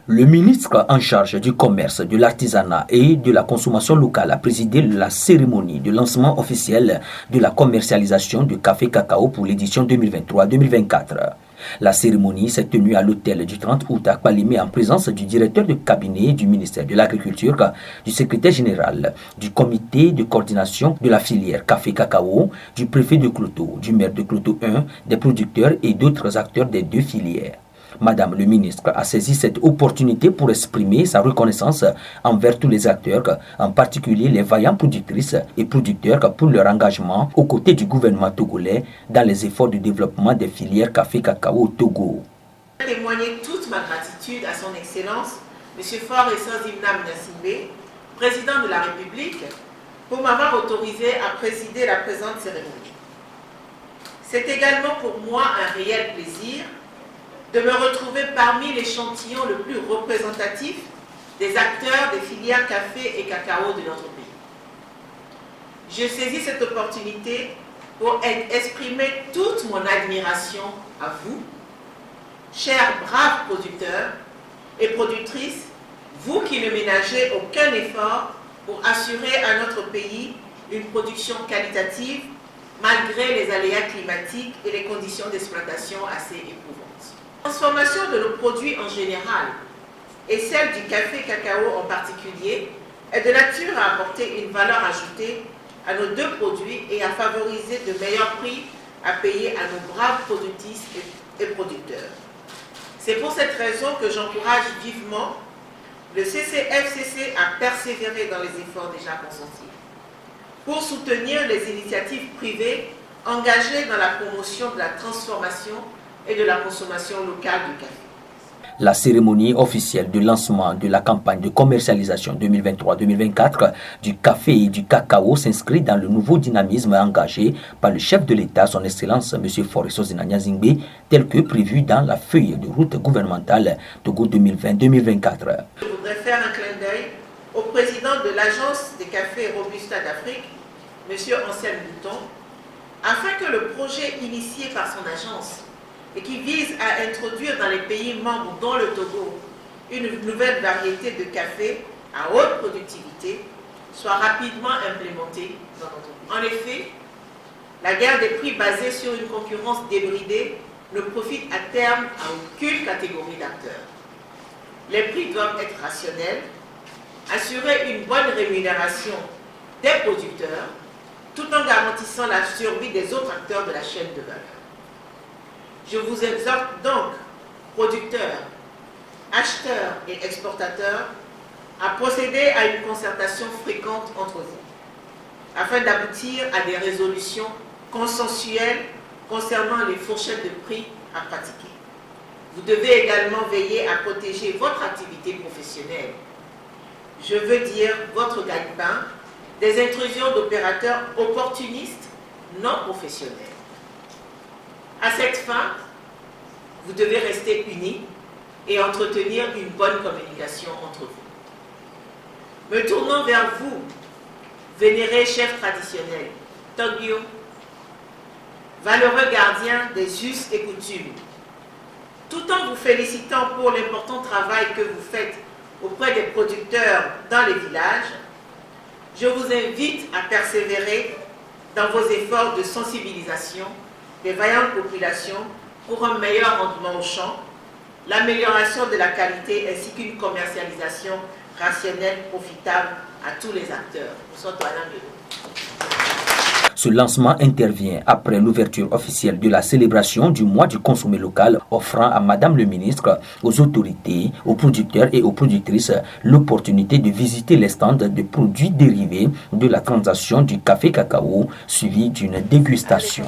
Le ministre en charge du commerce, de l'artisanat et de la consommation locale a présidé la cérémonie de lancement officiel de la commercialisation du café cacao pour l'édition 2023-2024. La cérémonie s'est tenue à l'hôtel du 30 août à Kpalimé en présence du directeur de cabinet du ministère de l'Agriculture, du secrétaire général, du comité de coordination de la filière café-cacao, du préfet de Kloto, du maire de Kloto 1, des producteurs et d'autres acteurs des deux filières. Madame le ministre a saisi cette opportunité pour exprimer sa reconnaissance envers tous les acteurs, en particulier les vaillants productrices et producteurs pour leur engagement aux côtés du gouvernement togolais dans les efforts de développement des filières café-cacao au Togo. Je veux témoigner toute ma gratitude à son Excellence, M. Faure Essozi Nnam Gnassingbé, président de la République, pour m'avoir autorisé à présider la présente cérémonie. C'est également pour moi un réel plaisir de me retrouver parmi l'échantillon le plus représentatif des acteurs des filières café et cacao de notre pays. Je saisis cette opportunité pour exprimer toute mon admiration à vous, chers braves producteurs et productrices, vous qui ne ménagez aucun effort pour assurer à notre pays une production qualitative malgré les aléas climatiques et les conditions d'exploitation assez éprouvantes. La transformation de nos produits en général et celle du café cacao en particulier est de nature à apporter une valeur ajoutée à nos deux produits et à favoriser de meilleurs prix à payer à nos braves productrices et producteurs. C'est pour cette raison que j'encourage vivement le CCFCC à persévérer dans les efforts déjà consentis pour soutenir les initiatives privées engagées dans la promotion de la transformation et de la consommation locale du café. La cérémonie officielle de lancement de la campagne de commercialisation 2023-2024 du café et du cacao s'inscrit dans le nouveau dynamisme engagé par le chef de l'État, son Excellence M. Faure Essozi Nnam Gnassingbé, tel que prévu dans la feuille de route gouvernementale Togo 2020-2024. Je voudrais faire un clin d'œil au président de l'Agence des cafés et Robusta d'Afrique, M. Anselme Bouton, afin que le projet initié par son agence et qui vise à introduire dans les pays membres, dont le Togo, une nouvelle variété de café à haute productivité, soit rapidement implémenté dans notre pays. En effet, la guerre des prix basée sur une concurrence débridée ne profite à terme à aucune catégorie d'acteurs. Les prix doivent être rationnels, assurer une bonne rémunération des producteurs, tout en garantissant la survie des autres acteurs de la chaîne de valeur. Je vous exhorte donc, producteurs, acheteurs et exportateurs, à procéder à une concertation fréquente entre vous, afin d'aboutir à des résolutions consensuelles concernant les fourchettes de prix à pratiquer. Vous devez également veiller à protéger votre activité professionnelle. Je veux dire votre gagne-pain des intrusions d'opérateurs opportunistes non professionnels. À cette fin, vous devez rester unis et entretenir une bonne communication entre vous. Me tournant vers vous, vénéré chef traditionnel, Togyo, valeureux gardien des us et coutumes, tout en vous félicitant pour l'important travail que vous faites auprès des producteurs dans les villages, je vous invite à persévérer dans vos efforts de sensibilisation des vaillantes populations pour un meilleur rendement au champ, l'amélioration de la qualité ainsi qu'une commercialisation rationnelle profitable à tous les acteurs. Ce lancement intervient après l'ouverture officielle de la célébration du mois du consommé local, offrant à Madame le ministre, aux autorités, aux producteurs et aux productrices l'opportunité de visiter les stands de produits dérivés de la transaction du café cacao, suivi d'une dégustation.